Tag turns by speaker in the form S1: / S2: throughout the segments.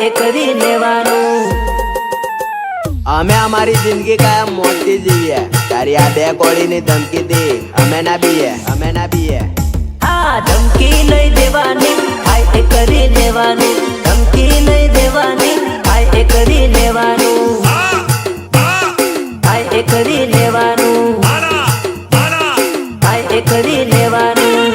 S1: એ કરી લેવાનું।
S2: અમે અમારી જિંદગી કાયમ મોતી જીવીએ, તારી આ બે કોળીની ધમકી દે અમે ના બીએ, અમે ના બીએ।
S1: આ ધમકી નહીં દેવાની, થાય એ કરી લેવાનું। ધમકી નહીં દેવાની, થાય એ કરી લેવાનું, થાય એ કરી લેવાનું, થાય એ કરી લેવાનું।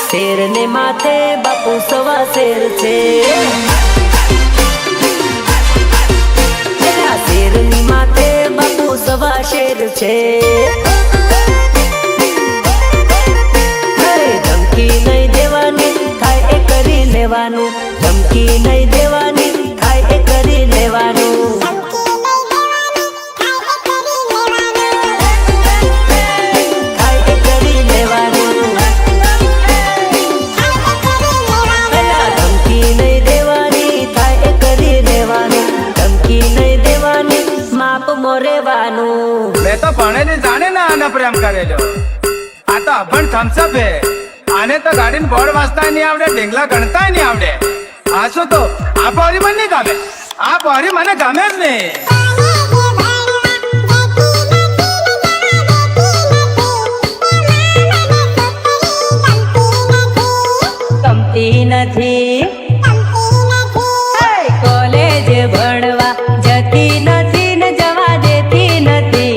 S1: શેર ને માથે બાપુ સવા શેર છે, શેર ની માથે બાપુ સવા શેર છે। ધમકી નહીં દેવાની, થાય એ કરી લેવાનું। ધમકી નહીં દેવાની, થાય એ કરી લેવાનું।
S3: मैं तो भणेली जाने ना आना प्रेम करेलो, आ तो अभण थम्सअप है। आने तो गाड़ी में बोर्ड वाचता नहीं आवड़े, ढेंगला गणता नहीं आवड़े। आसो तो आ पौरी मन नहीं गमे, आ पौरी मने गमे ज नहीं।
S1: गमती નથી, કોલેજ ભણવા જતી નથી ને જવા દેતી નથી,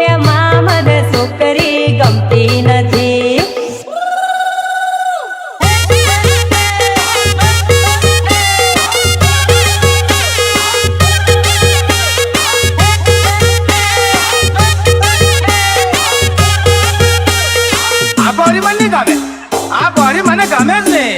S1: એમાં મને છોકરી ગમતી નથી।
S3: आ पौरी मन नहीं गमे, आ पौरी मने गमे ज नहीं।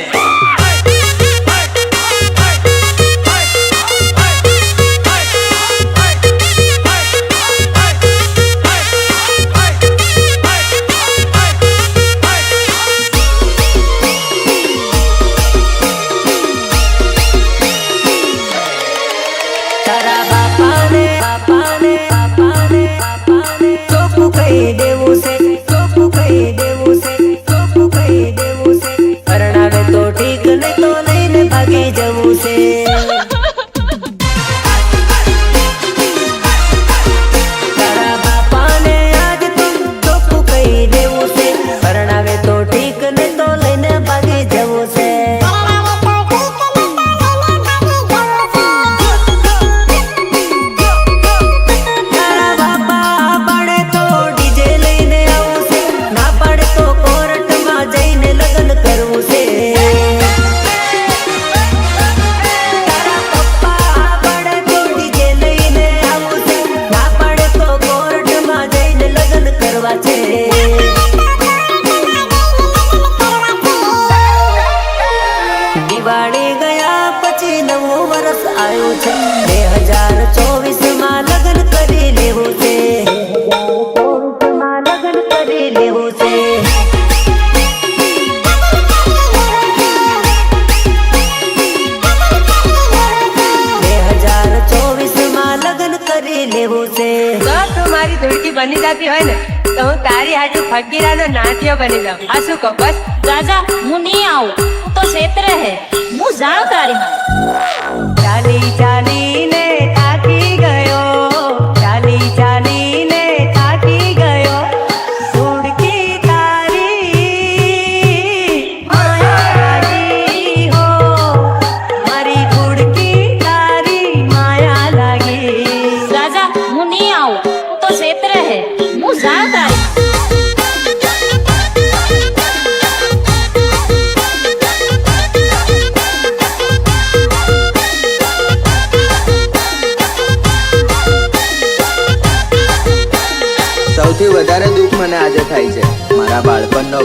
S1: તારા બાપાને ચોખ્ખું કહી દેવું છે, ચોખ્ખું કહી દેવું છે, ચોખ્ખું કહી દેવું છે। પરણાવે તો ઠીક, નહીં તો લઈને ભાગી જવું છે। તારા બાપાને આજ તો ચોખ્ખું કહી દેવું છે, પરણાવે તો ઠીક, નહીં તો લઈને ભાગી જવું છે। દિવાળી ગયા પછી નવું વર્ષ આવ્યું છે, 2024 માં લગ્ન કરી લેવું છે, 2024 માં લગ્ન કરી લેવું છે। 2024 માં લગ્ન કરી લેવું છે।
S4: તું મારી ધૂળકી બની જતી હોય ને તો હું તારી હાટુ ફકીરાનો નાટ્યો બની જાઉં। આ શું કહો? બસ
S5: રાજા હું નહીં આવું, તું તો ક્ષેત્ર હે, હું જાણું તારી માં।
S1: ચાલી ચાલીને થાકી ગયો, ચાલી ચાલીને થાકી ગયો, ધૂળકી તારી માયા લાગી હો, મારી ધૂળકી તારી માયા લાગી।
S5: રાજા હું નહીં આવું, તું તો ક્ષેત્ર હે, હું જાણું તારી માં।
S2: સૌથી વધારે દુઃખ મને આજે થાય છે મારા બાળપણનો